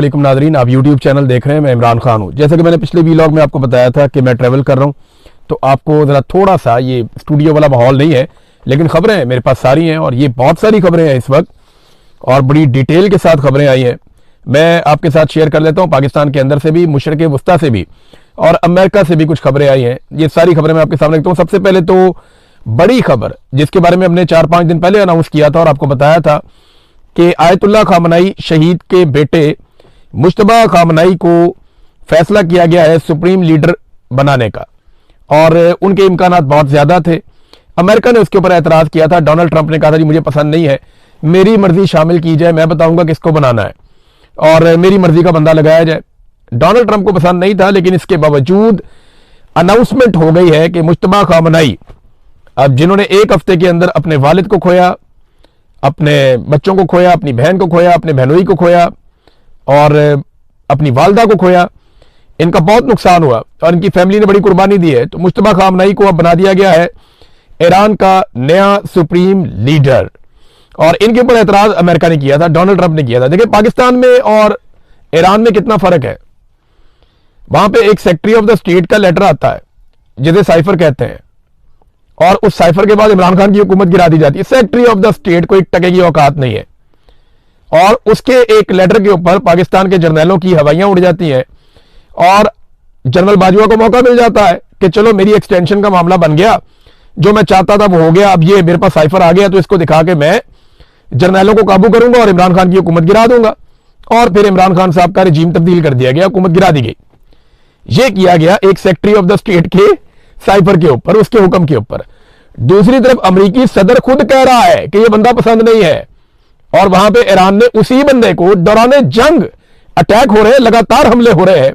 वालेकुम नाजरीन, आप यूट्यूब चैनल देख रहे हैं। मैं इमरान खान हूँ। जैसे कि मैंने पिछले वीलॉग में आपको बताया था कि मैं ट्रैवल कर रहा हूँ, तो आपको ज़रा थोड़ा सा ये स्टूडियो वाला माहौल नहीं है, लेकिन खबरें मेरे पास सारी हैं और ये बहुत सारी खबरें हैं इस वक्त और बड़ी डिटेल के साथ खबरें आई हैं। मैं आपके साथ शेयर कर लेता हूँ, पाकिस्तान के अंदर से भी, मशरिक़ वस्ता से भी और अमेरिका से भी कुछ खबरें आई हैं। ये सारी खबरें मैं आपके सामने रखता हूँ। सबसे पहले तो बड़ी खबर जिसके बारे में हमने 4-5 दिन पहले अनाउंस किया था और आपको बताया था कि आयतुल्लाह खामनाई शहीद के बेटे मुश्तबा खामनाई को फैसला किया गया है सुप्रीम लीडर बनाने का और उनके इम्कानात बहुत ज़्यादा थे। अमेरिका ने उसके ऊपर एतराज़ किया था। डोनाल्ड ट्रंप ने कहा था जी मुझे पसंद नहीं है, मेरी मर्जी शामिल की जाए, मैं बताऊंगा किसको बनाना है और मेरी मर्जी का बंदा लगाया जाए। डोनाल्ड ट्रंप को पसंद नहीं था, लेकिन इसके बावजूद अनाउंसमेंट हो गई है कि मुश्तबा खामनाई, अब जिन्होंने एक हफ्ते के अंदर अपने वालिद को खोया, अपने बच्चों को खोया, अपनी बहन को खोया, अपने बहनोई को खोया और अपनी वालदा को खोया, इनका बहुत नुकसान हुआ और इनकी फैमिली ने बड़ी कुर्बानी दी है। तो मुश्तबा खामनाई को अब बना दिया गया है ईरान का नया सुप्रीम लीडर और इनके ऊपर एतराज अमेरिका ने किया था, डोनाल्ड ट्रंप ने किया था। देखिए पाकिस्तान में और ईरान में कितना फर्क है। वहां पे एक सेक्रेटरी ऑफ द स्टेट का लेटर आता है जिसे साइफर कहते हैं और उस साइफर के बाद इमरान खान की हुकूमत गिरा दी जाती है। सेक्रेटरी औफ द स्टेट को एक टके की औकात नहीं है और उसके एक लेटर के ऊपर पाकिस्तान के जर्नैलों की हवाइयां उड़ जाती हैं और जनरल बाजवा को मौका मिल जाता है कि चलो मेरी एक्सटेंशन का मामला बन गया, जो मैं चाहता था वो हो गया, अब ये मेरे पास साइफर आ गया तो इसको दिखा के मैं जर्नैलों को काबू करूंगा और इमरान खान की हुकूमत गिरा दूंगा। और फिर इमरान खान साहब का रिजीम तब्दील कर दिया गया, हुकूमत गिरा दी गई। ये किया गया एक सेक्रेटरी ऑफ द स्टेट के साइफर के ऊपर, उसके हुक्म के ऊपर। दूसरी तरफ अमेरिकी सदर खुद कह रहा है कि यह बंदा पसंद नहीं है और वहां पे ईरान ने उसी बंदे को दौरान जंग अटैक हो रहे हैं, लगातार हमले हो रहे हैं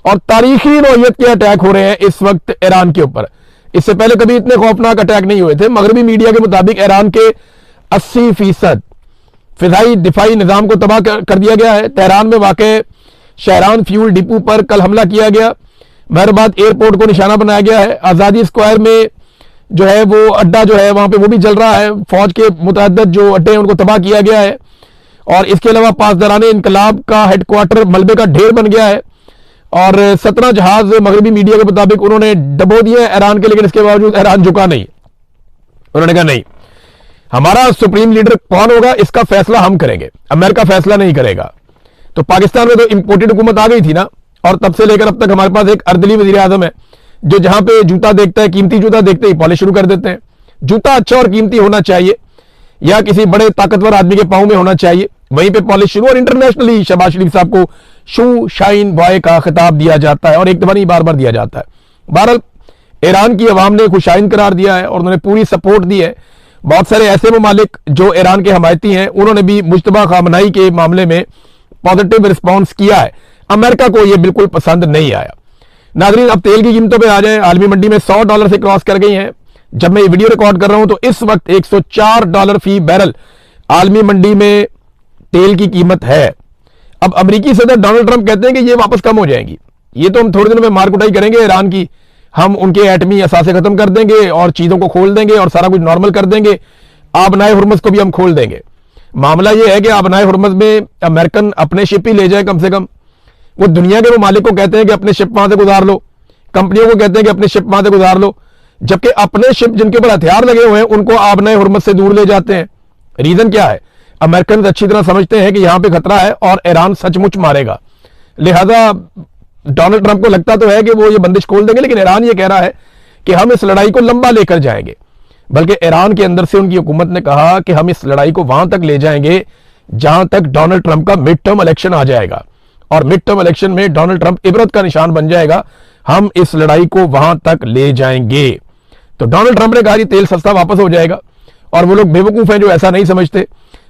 और तारीखी नौयत के अटैक हो रहे हैं इस वक्त ईरान के ऊपर। इससे पहले कभी इतने खौफनाक अटैक नहीं हुए थे। मगरबी मीडिया के मुताबिक ईरान के 80% फिजाई दिफाई निजाम को तबाह कर दिया गया है। तेहरान में वाक़ शहरान फ्यूल डिपो पर कल हमला किया गया, महरबाद एयरपोर्ट को निशाना बनाया गया है। आज़ादी स्क्वायर में जो है वो अड्डा जो है वहां पे वो भी जल रहा है। फौज के मुतअद्दिद जो अड्डे हैं उनको तबाह किया गया है और इसके अलावा पासदाराने इनकलाब का हेडक्वार्टर मलबे का ढेर बन गया है और 17 जहाज मगरबी मीडिया के मुताबिक उन्होंने डबो दिए ईरान के, लेकिन इसके बावजूद ईरान झुका नहीं। उन्होंने कहा नहीं, हमारा सुप्रीम लीडर कौन होगा इसका फैसला हम करेंगे, अमेरिका फैसला नहीं करेगा। तो पाकिस्तान में तो इंपोर्टेड हुकूमत आ गई थी ना और तब से लेकर अब तक हमारे पास एक अर्दली वजीर आजम है जो जहां पे जूता देखता है, कीमती जूता देखते ही पॉलिश शुरू कर देते हैं। जूता अच्छा और कीमती होना चाहिए या किसी बड़े ताकतवर आदमी के पांव में होना चाहिए, वहीं पे पॉलिश शुरू। और इंटरनेशनली शहबाज शरीफ साहब को शू शाइन बॉय का खिताब दिया जाता है और एक दफा नहीं बार बार दिया जाता है। बहरहाल ईरान की अवाम ने खुशाइन करार दिया है और उन्होंने पूरी सपोर्ट दी है। बहुत सारे ऐसे ममालिक जो ईरान के हमायती हैं उन्होंने भी मुश्तबा खामनाई के मामले में पॉजिटिव रिस्पॉन्स किया है। अमेरिका को यह बिल्कुल पसंद नहीं आया। नाज़रीन, अब तेल की कीमतों पे आ जाए। आलमी मंडी में $100 से क्रॉस कर गई हैं। जब मैं ये वीडियो रिकॉर्ड कर रहा हूं तो इस वक्त $104 फी बैरल आलमी मंडी में तेल की कीमत है। अब अमेरिकी सदर डोनाल्ड ट्रंप कहते हैं कि ये वापस कम हो जाएंगी, ये तो हम थोड़े दिनों में मार कुटाई करेंगे ईरान की, हम उनके एटमी असासे खत्म कर देंगे और चीजों को खोल देंगे और सारा कुछ नॉर्मल कर देंगे। आबनाए हुर्मुज़ को भी हम खोल देंगे। मामला यह है कि आबनाए हुर्मुज़ में अमेरिकन अपने शिप ही ले जाए कम से कम। वो दुनिया के वो मालिक को कहते हैं कि अपने शिप वहां से गुजार लो, कंपनियों को कहते हैं कि अपने शिप वहां से गुजार लो, जबकि अपने शिप जिनके ऊपर हथियार लगे हुए हैं उनको आबनाए हुर्मुज़ से दूर ले जाते हैं। रीजन क्या है? अमेरिकन अच्छी तरह समझते हैं कि यहां पे खतरा है और ईरान सचमुच मारेगा। लिहाजा डोनाल्ड ट्रंप को लगता तो है कि वो ये बंदिश खोल देंगे, लेकिन ईरान ये कह रहा है कि हम इस लड़ाई को लंबा लेकर जाएंगे। बल्कि ईरान के अंदर से उनकी हुकूमत ने कहा कि हम इस लड़ाई को वहां तक ले जाएंगे जहां तक डोनाल्ड ट्रंप का मिड टर्म इलेक्शन आ जाएगा और मिड टर्म इलेक्शन में डोनाल्ड ट्रंप इबरत का निशान बन जाएगा। हम इस लड़ाई को वहां तक ले जाएंगे। तो डोनाल्ड ट्रंप ने कहा तेल सस्ता वापस हो जाएगा और वो लोग बेवकूफ हैं जो ऐसा नहीं समझते।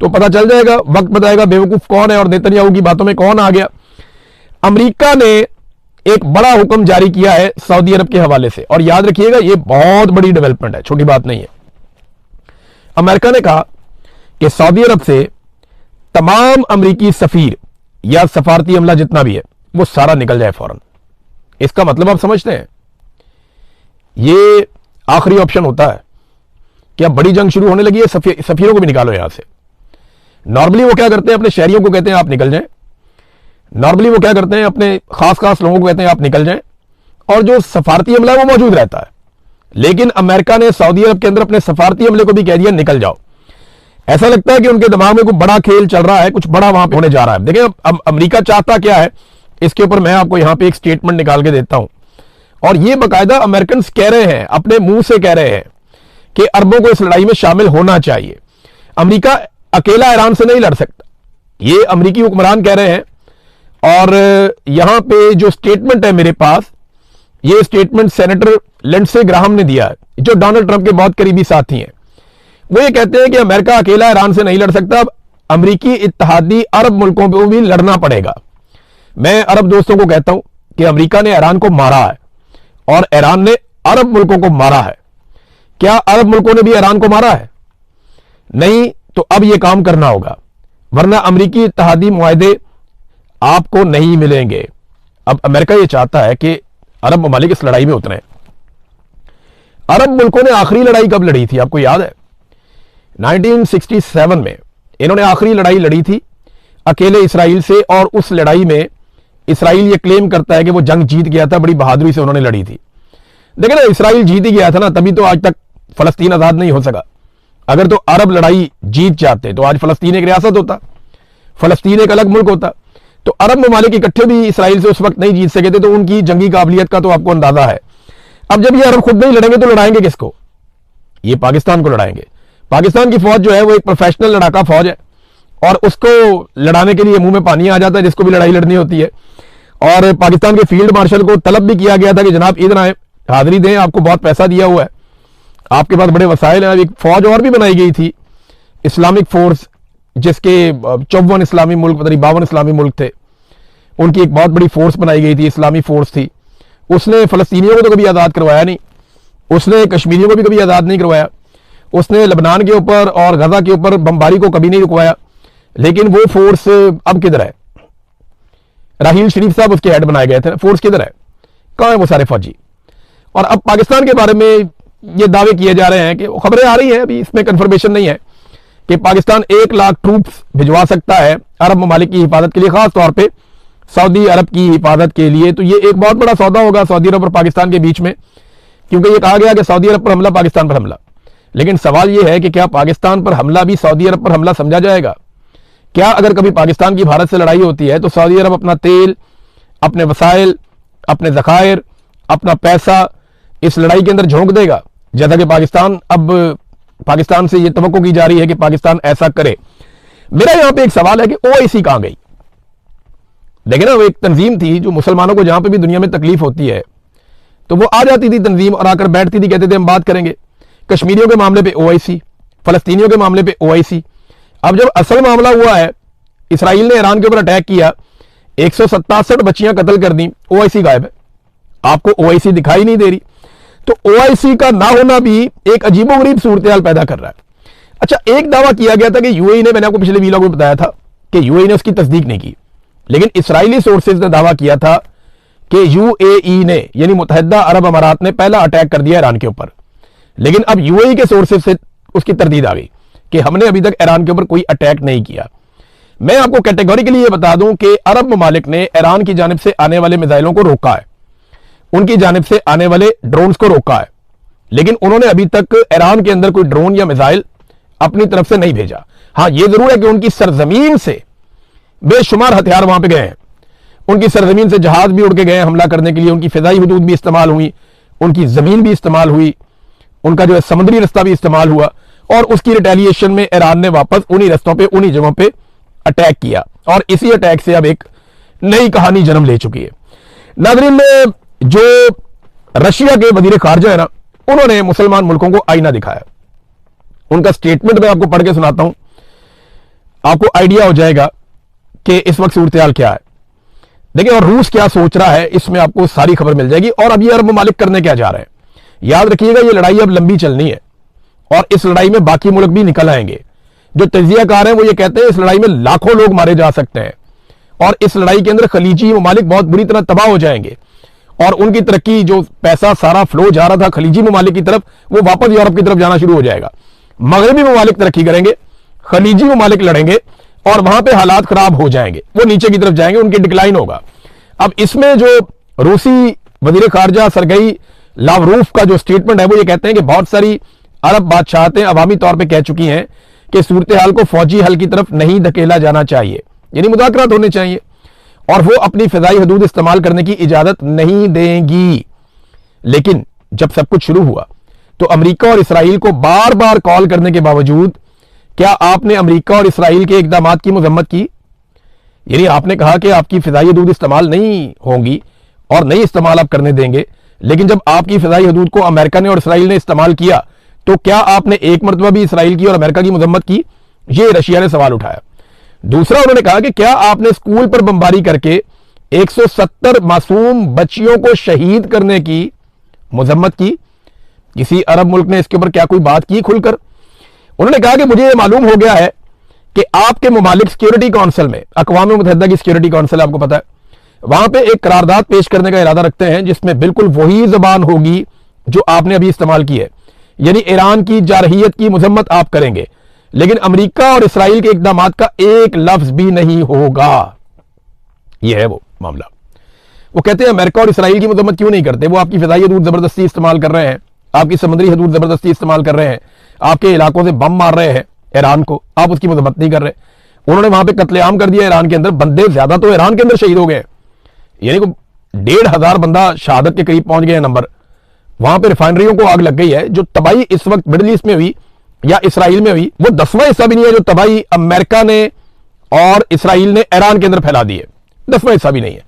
तो पता चल जाएगा, वक्त बताएगा बेवकूफ कौन है और नेतन्याहू की बातों में कौन आ गया। अमेरिका ने एक बड़ा हुक्म जारी किया है सऊदी अरब के हवाले से और याद रखिएगा ये बहुत बड़ी डेवलपमेंट है, छोटी बात नहीं है। अमेरिका ने कहा कि सऊदी अरब से तमाम अमेरिकी सफीर या सफारती अमला जितना भी है वो सारा निकल जाए फौरन। इसका मतलब आप समझते हैं, ये आखिरी ऑप्शन होता है कि अब बड़ी जंग शुरू होने लगी है, सफीरों को भी निकालो यहां से। नॉर्मली वो क्या करते हैं, अपने शहरियों को कहते हैं आप निकल जाएं, नॉर्मली वो क्या करते हैं, अपने खास खास लोगों को कहते हैं आप निकल जाएं, और जो सफारती अमला है वो मौजूद रहता है। लेकिन अमेरिका ने सऊदी अरब के अंदर अपने सफारती अमले को भी कह दिया निकल जाओ। ऐसा लगता है कि उनके दिमाग में कोई बड़ा खेल चल रहा है, कुछ बड़ा वहां पे होने जा रहा है। देखिए अब अमेरिका चाहता क्या है, इसके ऊपर मैं आपको यहां पे एक स्टेटमेंट निकाल के देता हूं, और ये बाकायदा अमेरिकन कह रहे हैं, अपने मुंह से कह रहे हैं कि अरबों को इस लड़ाई में शामिल होना चाहिए। अमेरिका अकेला ईरान से नहीं लड़ सकता, ये अमेरिकी हुक्मरान कह रहे हैं। और यहां पे जो स्टेटमेंट है मेरे पास, ये स्टेटमेंट सेनेटर लिंडसे ग्राहम ने दिया है, जो डोनाल्ड ट्रंप के बहुत करीबी साथी हैं। वो ये कहते हैं कि अमेरिका अकेला ईरान से नहीं लड़ सकता, अब अमेरिकी इत्तेहादी अरब मुल्कों को भी लड़ना पड़ेगा। मैं अरब दोस्तों को कहता हूं कि अमेरिका ने ईरान को मारा है और ईरान ने अरब मुल्कों को मारा है। क्या अरब मुल्कों ने भी ईरान को मारा है? नहीं। तो अब यह काम करना होगा, वरना अमेरिकी इत्तेहादी मुआहदे आपको नहीं मिलेंगे। अब अमेरिका यह चाहता है कि अरब ममालिक इस लड़ाई में उतरे। अरब मुल्कों ने आखिरी लड़ाई कब लड़ी थी, आपको याद है? 1967 में इन्होंने आखिरी लड़ाई लड़ी थी अकेले इसराइल से, और उस लड़ाई में इसराइल ये क्लेम करता है कि वो जंग जीत गया था, बड़ी बहादुरी से उन्होंने लड़ी थी। देखिए ना, इसराइल जीत ही गया था ना, तभी तो आज तक फलस्तीन आजाद नहीं हो सका। अगर तो अरब लड़ाई जीत जाते तो आज फलस्तीन एक रियासत होता, फलस्तीन एक अलग मुल्क होता। तो अरब ममालिक इकट्ठे भी इसराइल से उस वक्त नहीं जीत सके थे, तो उनकी जंगी काबिलियत का तो आपको अंदाजा है। अब जब ये अरब खुद नहीं लड़ेंगे तो लड़ाएंगे किसको? ये पाकिस्तान को लड़ाएंगे। पाकिस्तान की फौज जो है वो एक प्रोफेशनल लड़ाका फौज है, और उसको लड़ाने के लिए मुंह में पानी आ जाता है जिसको भी लड़ाई लड़नी होती है। और पाकिस्तान के फील्ड मार्शल को तलब भी किया गया था कि जनाब इधर आए, हाजिरी दें, आपको बहुत पैसा दिया हुआ है, आपके पास बड़े वसाइल हैं। एक फौज और भी बनाई गई थी, इस्लामिक फोर्स, जिसके 54 इस्लामी मुल्क, पता नहीं 52 इस्लामी मुल्क थे, उनकी एक बहुत बड़ी फोर्स बनाई गई थी, इस्लामी फोर्स थी। उसने फलस्तीनियों को तो कभी आज़ाद करवाया नहीं, उसने कश्मीरियों को भी कभी आज़ाद नहीं करवाया, उसने लबनान के ऊपर और गजा के ऊपर बमबारी को कभी नहीं रुकवाया। लेकिन वो फोर्स अब किधर है? राहील शरीफ साहब उसके हेड बनाए गए थे, फोर्स किधर है? कहां है वो सारे फौजी? और अब पाकिस्तान के बारे में ये दावे किए जा रहे हैं कि खबरें आ रही हैं, अभी इसमें कंफर्मेशन नहीं है, कि पाकिस्तान 1 लाख ट्रूप्स भिजवा सकता है अरब ममालिक की हिफाजत के लिए, खास तौर पर सऊदी अरब की हिफाजत के लिए। तो ये एक बहुत बड़ा सौदा होगा सऊदी अरब और पाकिस्तान के बीच में, क्योंकि ये कहा गया कि सऊदी अरब पर हमला, पाकिस्तान पर हमला। लेकिन सवाल यह है कि क्या पाकिस्तान पर हमला भी सऊदी अरब पर हमला समझा जाएगा? क्या अगर कभी पाकिस्तान की भारत से लड़ाई होती है तो सऊदी अरब अपना तेल, अपने वसाइल, अपने ज़खायर, अपना पैसा इस लड़ाई के अंदर झोंक देगा? जैसा कि पाकिस्तान से यह तवक्को की जा रही है कि पाकिस्तान ऐसा करे। मेरा यहां पे एक सवाल है कि ओआईसी कहां गई? देखिए ना, वो एक तंजीम थी जो मुसलमानों को जहां पे भी दुनिया में तकलीफ होती है तो वो आ जाती थी तंजीम, और आकर बैठती थी, कहते थे हम बात करेंगे। कश्मीरियों के मामले पे ओआईसी, फलस्तीनियों के मामले पे ओआईसी। अब जब असल मामला हुआ है, इसराइल ने ईरान के ऊपर अटैक किया, 167 बच्चियां कत्ल कर दी, ओआईसी गायब है, आपको ओआईसी दिखाई नहीं दे रही। तो ओआईसी का ना होना भी एक अजीबोगरीब सूरत पैदा कर रहा है। अच्छा, एक दावा किया गया था कि यूएई ने, मैंने आपको पिछले वीडियो में बताया था कि यूएई ने उसकी तस्दीक नहीं की, लेकिन इसराइली सोर्सेज ने दावा किया था कि यूएई ने, यानी मुत्तहिदा अरब अमारात ने पहला अटैक कर दिया ईरान के ऊपर। लेकिन अब यूएई के सोर्सेज से उसकी तरदीद आ गई कि हमने अभी तक ईरान के ऊपर कोई अटैक नहीं किया। मैं आपको कैटेगोरिकली ये बता दूं कि अरब ममालिक ने ईरान की जानिब से आने वाले मिसाइलों को रोका है, उनकी जानिब से आने वाले ड्रोन्स को रोका है, लेकिन उन्होंने अभी तक ईरान के अंदर कोई ड्रोन या मिसाइल अपनी तरफ से नहीं भेजा। हां, यह जरूर है कि उनकी सरजमीन से बेशुमार हथियार वहां पे गए हैं, उनकी सरजमीन से जहाज भी उड़ के गए हमला करने के लिए, उनकी फिजाई हदूद भी इस्तेमाल हुई, उनकी जमीन भी इस्तेमाल हुई, उनका जो है समुद्री रास्ता भी इस्तेमाल हुआ, और उसकी रिटेलिएशन में ईरान ने वापस उन्हीं रास्तों पे, उन्हीं जगहों पे अटैक किया, और इसी अटैक से अब एक नई कहानी जन्म ले चुकी है। नाज़रीन, में जो रशिया के वजीर खारजा है ना, उन्होंने मुसलमान मुल्कों को आईना दिखाया। उनका स्टेटमेंट मैं आपको पढ़ के सुनाता हूं, आपको आइडिया हो जाएगा कि इस वक्त सूरत क्या है। देखिए, और रूस क्या सोच रहा है, इसमें आपको सारी खबर मिल जाएगी। और अब ये अरब ममालिक करने क्या जा रहे हैं, याद रखिएगा, ये लड़ाई अब लंबी चलनी है, और इस लड़ाई में बाकी मुल्क भी निकल आएंगे। जो तजियाकार हैं वो ये कहते हैं इस लड़ाई में लाखों लोग मारे जा सकते हैं, और इस लड़ाई के अंदर खलीजी ममालिक बहुत बुरी तरह तबाह हो जाएंगे, और उनकी तरक्की, जो पैसा सारा फ्लो जा रहा था खलीजी ममालिक की तरफ, वो वापस यूरोप की तरफ जाना शुरू हो जाएगा। मगरबी ममालिक तरक्की करेंगे, खलीजी ममालिक लड़ेंगे, और वहां पे हालात खराब हो जाएंगे, वो नीचे की तरफ जाएंगे, उनकी डिक्लाइन होगा। अब इसमें जो रूसी वजीर खारजा सरगई लावरूफ का जो स्टेटमेंट है वो ये कहते हैं कि बहुत सारी अरब बादशाहतें अवामी तौर पे कह चुकी हैं कि सूरत हाल को फौजी हल की तरफ नहीं धकेला जाना चाहिए, यानी मुज़ाकरात होने चाहिए, और वो अपनी फिजाई हदूद इस्तेमाल करने की इजाजत नहीं देंगी। लेकिन जब सब कुछ शुरू हुआ तो अमेरिका और इसराइल को बार बार कॉल करने के बावजूद क्या आपने अमेरिका और इसराइल के इकदाम की मजम्मत की? यानी आपने कहा कि आपकी फिजाई हदूद इस्तेमाल नहीं होंगी और नहीं इस्तेमाल आप करने देंगे, लेकिन जब आपकी फिजाई हदूद को अमेरिका ने और इसराइल ने इस्तेमाल किया तो क्या आपने एक मरतबा भी इसराइल की और अमेरिका की मजम्मत की? ये रशिया ने सवाल उठाया। दूसरा, उन्होंने कहा कि क्या आपने स्कूल पर बमबारी करके 170 मासूम बच्चियों को शहीद करने की मजम्मत की? किसी अरब मुल्क ने इसके ऊपर क्या कोई बात की खुलकर? उन्होंने कहा कि मुझे यह मालूम हो गया है कि आपके ममालिक सिक्योरिटी काउंसिल में, अक़वाम मुत्तहिदा की सिक्योरिटी काउंसिल आपको पता है, वहां पे एक करारदाद पेश करने का इरादा रखते हैं जिसमें बिल्कुल वही जबान होगी जो आपने अभी इस्तेमाल की है, यानी ईरान की जारहियत की मजम्मत आप करेंगे, लेकिन अमेरिका और इसराइल के इकदाम का एक लफ्ज भी नहीं होगा। यह है वो मामला। वो कहते हैं अमेरिका और इसराइल की मजम्मत क्यों नहीं करते? वो आपकी फिजाई हदूद जबरदस्ती इस्तेमाल कर रहे हैं, आपकी समुद्री हदूद जबरदस्ती इस्तेमाल कर रहे हैं, आपके इलाकों से बम मार रहे हैं ईरान को, आप उसकी मजम्मत नहीं कर रहे। उन्होंने वहां पे कत्लेआम कर दिया ईरान के अंदर, बंदे ज्यादा तो ईरान के अंदर शहीद हो गए, यानी को 1,500 बंदा शहादत के करीब पहुंच गए नंबर। वहां पे रिफाइनरियों को आग लग गई है। जो तबाही इस वक्त मिडिल ईस्ट में हुई या इसराइल में हुई, वो 10वां हिस्सा भी नहीं है जो तबाही अमेरिका ने और इसराइल ने ईरान के अंदर फैला दी है, 10वां हिस्सा भी नहीं है।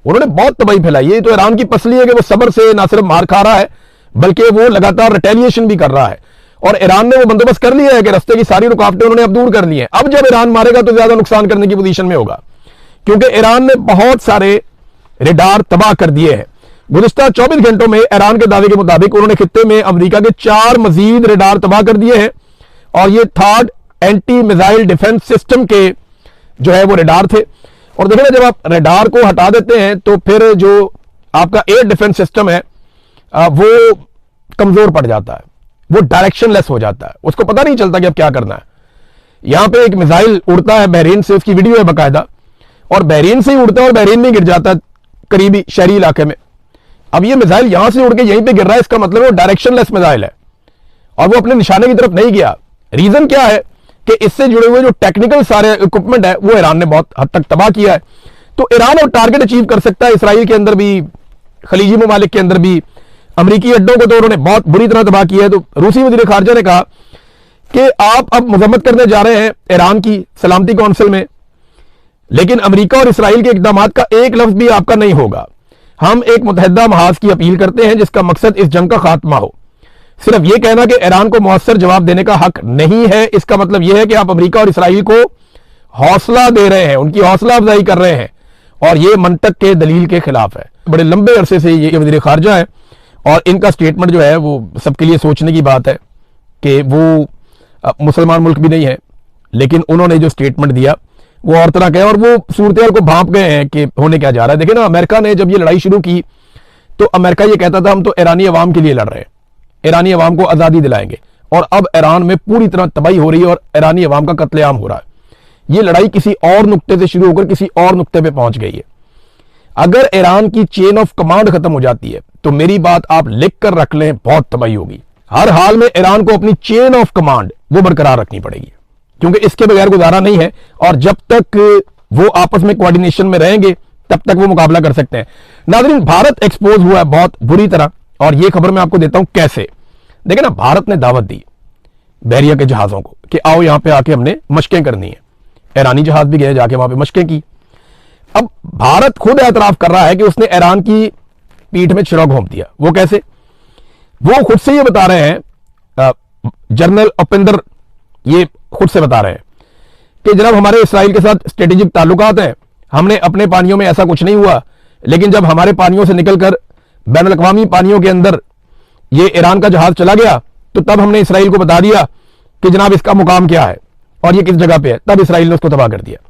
उन्होंने बहुत तबाही फैलाई है। तो ईरान की पसली है कि वो सब्र से ना सिर्फ मार खा रहा है बल्कि वो लगातार रिटेलिएशन भी कर रहा है, और ईरान ने वो बंदोबस्त कर लिया है कि रास्ते की सारी रुकावटें उन्होंने अब दूर कर ली हैं। अब जब ईरान मारेगा तो ज्यादा नुकसान करने की पोजीशन में होगा, क्योंकि ईरान ने बहुत सारे रेडार तबाह कर दिए हैं। गुज़िश्ता 24 घंटों में ईरान के दावे के मुताबिक उन्होंने खित्ते में अमेरिका के 4 मजीद रेडार तबाह कर दिए हैं, और ये third anti missile defence system के जो है वो रेडार थे। और देखिए ना, जब आप रेडार को हटा देते हैं तो फिर जो आपका एयर डिफेंस सिस्टम है वो कमजोर पड़ जाता है, वो डायरेक्शनलेस हो जाता है, उसको पता नहीं चलता कि अब क्या करना है। यहां पे एक मिसाइल उड़ता है बहरीन से, उसकी वीडियो है बाकायदा, और बहरीन से ही उड़ता है और बहरीन में गिर जाता है करीबी शहरी इलाके में। अब ये मिसाइल यहां से उड़ के यहीं पे गिर रहा है, इसका मतलब वो डायरेक्शनलेस मिसाइल है और वो अपने निशाने की तरफ नहीं गया। रीजन क्या है कि इससे जुड़े हुए जो टेक्निकल सारे इक्विपमेंट है वो ईरान ने बहुत हद तक तबाह किया है। तो ईरान अब टारगेट अचीव कर सकता है इसराइल के अंदर भी, खलीजी ममालिक के अंदर भी। अमरीकी अड्डों को तो उन्होंने बहुत बुरी तरह तबाह किया है। तो रूसी वजीर खारजा ने कहा कि आप अब मजम्मत करने जा रहे हैं ईरान की सलामती काउंसिल में, लेकिन अमेरिका और इसराइल के इकदाम का एक लफ्ज भी आपका नहीं होगा। हम एक मुत्तहिदा महाज की अपील करते हैं जिसका मकसद इस जंग का खात्मा हो। सिर्फ यह कहना कि ईरान को मुअस्सर जवाब देने का हक नहीं है, इसका मतलब यह है कि आप अमेरिका और इसराइल को हौसला दे रहे हैं, उनकी हौसला अफजाई कर रहे हैं, और यह मंतक के दलील के खिलाफ है। बड़े लंबे अरसे से ये वजीर खारजा है और इनका स्टेटमेंट जो है वो सबके लिए सोचने की बात है कि वो मुसलमान मुल्क भी नहीं है, लेकिन उन्होंने जो स्टेटमेंट दिया वो और तरह का है, और वो सूरत को भांप गए हैं कि होने क्या जा रहा है। देखिए ना, अमेरिका ने जब ये लड़ाई शुरू की तो अमेरिका ये कहता था हम तो ईरानी अवाम के लिए लड़ रहे हैं, ईरानी अवाम को आज़ादी दिलाएंगे, और अब ईरान में पूरी तरह तबाही हो रही है और ईरानी अवाम का कत्लेआम हो रहा है। ये लड़ाई किसी और नुक्ते से शुरू होकर किसी और नुक्ते पे पहुंच गई है। अगर ईरान की चेन ऑफ कमांड खत्म हो जाती है तो मेरी बात आप लिख कर रख लें, बहुत तबाही होगी। हर हाल में ईरान को अपनी चेन ऑफ कमांड वो बरकरार रखनी पड़ेगी, क्योंकि इसके बगैर गुजारा नहीं है, और जब तक वो आपस में कोऑर्डिनेशन में रहेंगे तब तक वो मुकाबला कर सकते हैं। नाज़रीन, भारत एक्सपोज हुआ है बहुत बुरी तरह, और ये खबर मैं आपको देता हूं कैसे। देखिए ना, भारत ने दावत दी बहरिया के जहाजों को कि आओ यहां पे आके हमने मशकें करनी है। ईरानी जहाज भी गए, जाके वहां पे मशकें की। अब भारत खुद एतराफ कर रहा है कि उसने ईरान की पीठ में छिरा घोंप दिया। वो कैसे? वो खुद से ये बता रहे हैं, जनरल उपेंद्र ये खुद से बता रहे हैं कि जनाब हमारे इसराइल के साथ स्ट्रेटेजिक ताल्लुकात हैं, हमने अपने पानियों में ऐसा कुछ नहीं हुआ, लेकिन जब हमारे पानियों से निकलकर बैनुल अक़वामी पानियों के अंदर ये ईरान का जहाज चला गया तो तब हमने इसराइल को बता दिया कि जनाब इसका मुकाम क्या है और ये किस जगह पे है, तब इसराइल ने उसको तबाह कर दिया।